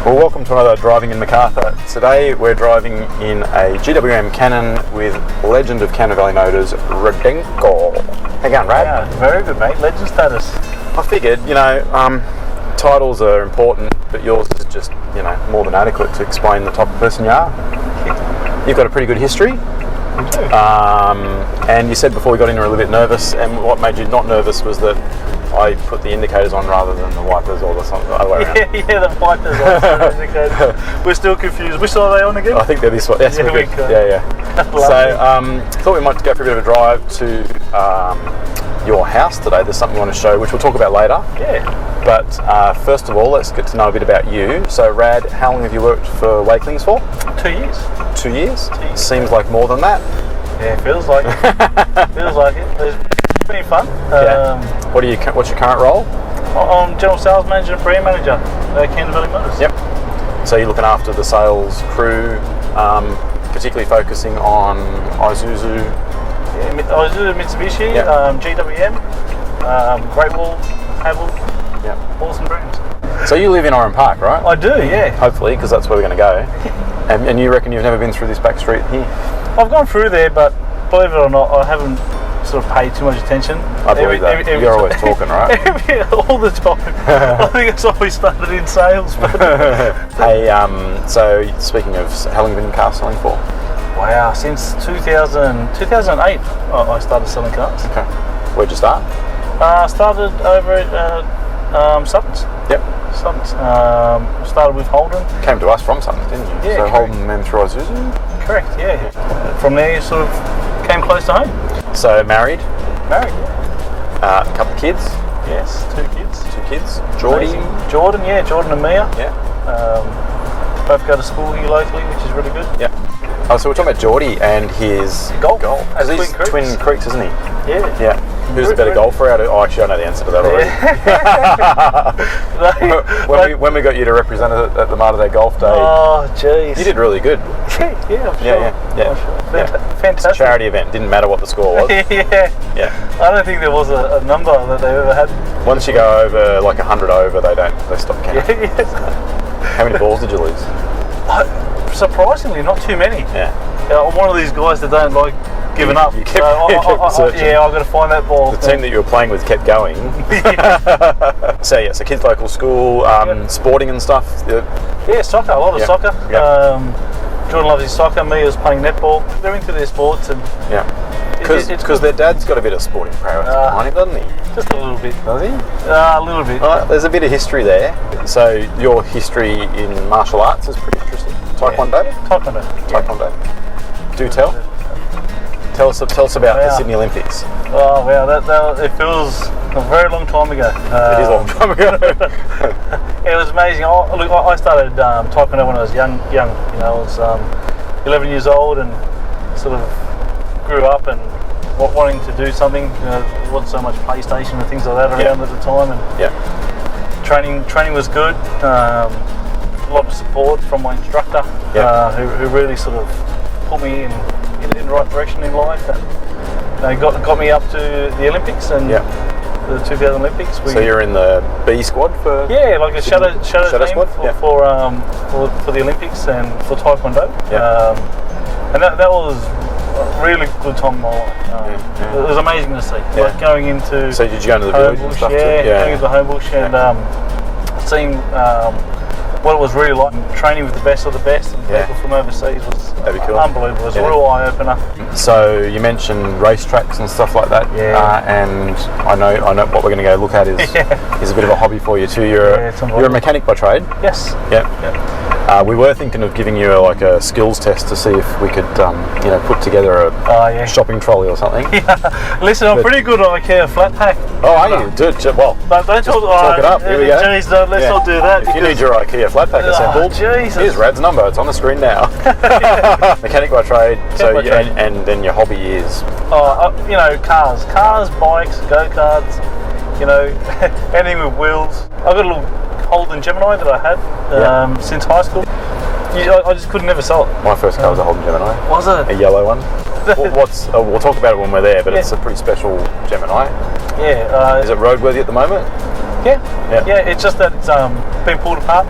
Well, welcome to another Driving in Macarthur. Today we're driving in a GWM Cannon with legend of Camden Valley Motors, Radenko. How you going, Rad? Yeah, very good, mate. Legend status. I figured, titles are important, but yours is just, more than adequate to explain the type of person you are. You've got a pretty good history. We do. And you said before we got in you were a little bit nervous, and what made you not nervous was that I put the indicators on rather than the wipers or the other way around. Yeah, the wipers on the indicators. We're still confused. Which side are they on again? I think they're this one. Yes, we're good. Yeah. So, thought we might go for a bit of a drive to your house today. There's something we want to show, which we'll talk about later. Yeah. But first of all, let's get to know a bit about you. So, Rad, how long have you worked for Wakelings for? 2 years. 2 years? 2 years. Seems like more than that. Yeah, feels like it. Feels like it. It's been fun. What's your current role? I'm General Sales Manager and Brand Manager at Camden Valley Motors. Yep. So you're looking after the sales crew, particularly focusing on Isuzu. Yeah, Isuzu, Mitsubishi, Yep. GWM, Great Wall, Havel, Yep. awesome brands. So you live in Oran Park, right? I do, yeah. Hopefully, because that's where we're going to go. And you reckon you've never been through this back street here? I've gone through there, but believe it or not, I haven't sort of paid too much attention. I believe that. You're always talking, right? All the time. I think it's always started in sales. But Hey, so speaking of, how long have you been car selling for? wow, since 2008 I started selling cars. Okay. Where'd you start? I started over at Sutton's. Yep. Sutton's. Started with Holden. Came to us from something, didn't you? Yeah, so correct. Holden then through Isuzu? Correct, yeah. From there, sort of came close to home. So married? Married, yeah. A couple of kids? Yes, 2 kids. 2 kids? Jordy? Amazing. Jordan and Mia. Yeah. Both go to school here locally, which is really good. Yeah. Oh, so we're talking about Jordy and his Golf. As Twin he's Creeks. Twin Creeks, isn't he? Yeah. Yeah. Who's the better golfer out of? Oh, actually, I know the answer to that already. when we got you to represent it at the Mater Day Golf Day, Oh, jeez. you did really good. Yeah, I'm sure. Yeah. I'm sure. Yeah. Fantastic. It's a charity event. Didn't matter what the score was. Yeah. Yeah. I don't think there was a number that they ever had. Once you go over like 100 over, they stop counting. Yeah. How many balls did you lose? Surprisingly, not too many. Yeah. I'm one of these guys that don't like giving up. You kept searching. Yeah, I've got to find that ball. The team that you were playing with kept going. So kids' local school, sporting and stuff. Yeah, soccer, a lot of soccer. Yeah. Jordan loves his soccer, Mia's playing netball. They're into their sports and Because their dad's got a bit of sporting prowess behind him, doesn't he? just a little bit. Does he? A little bit. There's a bit of history there. So your history in martial arts is pretty interesting. Taekwondo? Taekwondo. Do tell. Tell us about the Sydney Olympics. Oh wow, that it feels a very long time ago. It is a long time ago. It was amazing. I started Taekwondo when I was young. I was 11 years old and sort of grew up and wanting to do something. There wasn't so much PlayStation and things like that around at the time. And training was good. A lot of support from my instructor, who really sort of put me in the right direction in life, and got me up to the Olympics and the 2000 Olympics. So you're in the B squad for like a shadow team squad for the Olympics and for Taekwondo. And that was a really good time in my life. It was amazing to see. Like going into. So did you go into the village and stuff too? Going into the home bush and seeing what it was really like. Training with the best of the best and people from overseas was unbelievable. It was a real eye opener. So you mentioned racetracks and stuff like that. And I know what we're going to go look at is a bit of a hobby for you too. You're a mechanic by trade. Yes. We were thinking of giving you a skills test to see if we could put together a shopping trolley or something. Listen, I'm pretty good on IKEA flat pack. Oh, are you? Do it. Well, don't talk it up. Here we go. Geez, let's not do that. If you need your IKEA flat pack assembled, here's Rad's number. It's on the screen now. Mechanic by trade. And then your hobby is? Cars, bikes, go-karts. Anything with wheels. I've got a little Holden Gemini that I had since high school. I just could never sell it. My first car was a Holden Gemini. Was it? A yellow one. We'll talk about it when we're there, but it's a pretty special Gemini. Yeah. Is it roadworthy at the moment? Yeah. It's just that it's been pulled apart.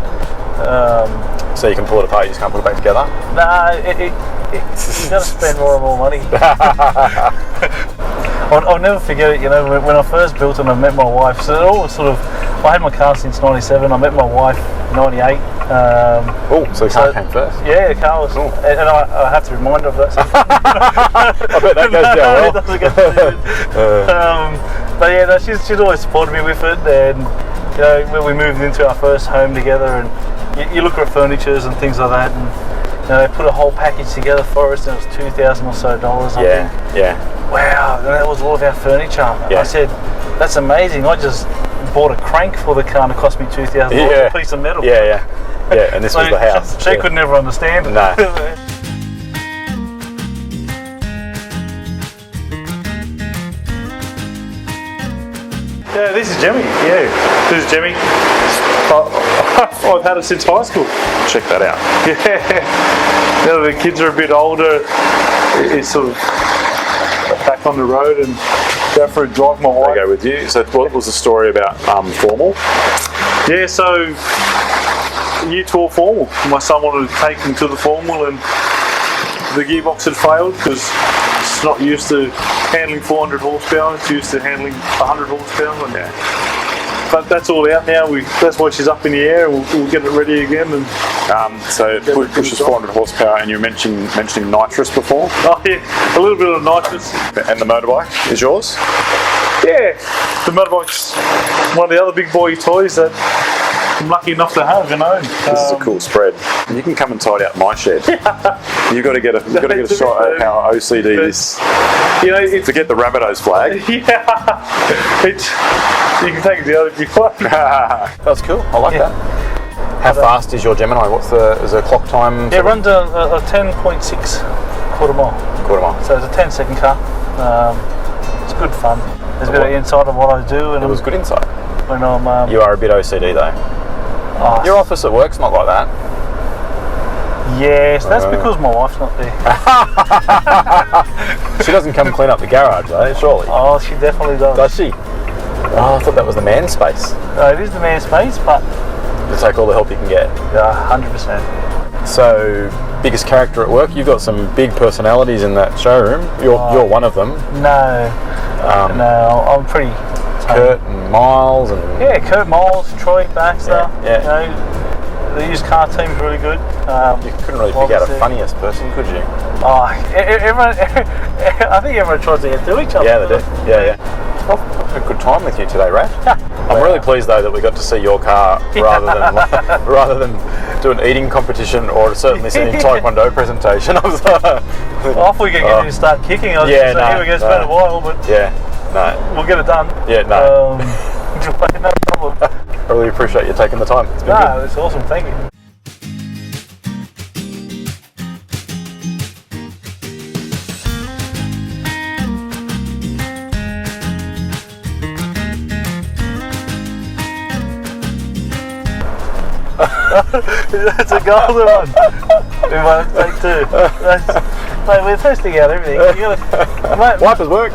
So you can pull it apart, you just can't put it back together? Nah, you got to spend more and more money. I'll never forget it, you know, when I first built it and I met my wife. So it all was sort of, I had my car since '97. I met my wife in '98. So the car came first? Yeah, the car was, and I have to remind her of that. I bet that goes down well. It doesn't go good. But yeah, no, she's always supported me with it, and you know, when we moved into our first home together, and you look at furnitures and things like that, and you know, they put a whole package together for us, and it was $2,000 or so. Yeah. Wow, that was all of our furniture. Yeah. I said, that's amazing. I just bought a crank for the car and it cost me $2,000 a piece of metal. Yeah, and this was the house. She could never understand it. No. Yeah, this is Jimmy. Yeah, this is Jimmy. I've had it since high school. Check that out. Yeah. Now the kids are a bit older, it's sort of back on the road and go for a drive. My wife. I go with you. So what was the story about formal? Yeah, so year 12 formal. My son wanted to take him to the formal, and the gearbox had failed because it's not used to handling 400 horsepower. It's used to handling 100 horsepower. And but that's all out now. That's why she's up in the air. We'll get it ready again. And so it pushes 400 horsepower, and you were mentioning nitrous before. Oh yeah, a little bit of nitrous. And the motorbike is yours? Yeah, the motorbike's one of the other big boy toys that I'm lucky enough to have, you know. This is a cool spread. You can come and tidy up my shed. You've got to get a shot at how OCD this. You know, to get the Rabbitohs flag. Yeah, you can take it the other if you want. That's cool. I like that. How fast is your Gemini? Is there a clock time? Yeah, it runs a 10.6 quarter mile. So it's a 10-second car. It's good fun. There's a bit of insight of what I do, and it was good insight. When I'm, you are a bit OCD though. Your office at work's not like that. Yes, that's because my wife's not there. She doesn't come clean up the garage though, surely? Oh, she definitely does. Does she? Oh, I thought that was the man space. It is the man space, but you take all the help you can get. Yeah, 100%. So, biggest character at work? You've got some big personalities in that showroom. You're one of them. No, I'm pretty. Kurt and Miles and Kurt Miles, Troy Baxter. Yeah. You know, the used car team's really good. You couldn't really pick out a funniest person, could you? Oh, everyone. I think everyone tries to get to each other. Yeah, they do. Yeah. I've had a good time with you today, Rad. I'm really pleased though that we got to see your car rather than do an eating competition or certainly see a Taekwondo presentation. I thought we could get you to start kicking. Here we go. It's been a while, but we'll get it done. Yeah, no. No problem. I really appreciate you taking the time. It's been good. It's awesome. Thank you. That's a golden one. We might take two. Mate, we're testing out everything. Wipers work.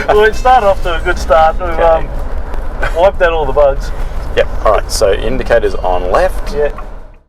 Well, it started off to a good start. We've wiped out all the bugs. Yep. All right. So indicators on left. Yeah.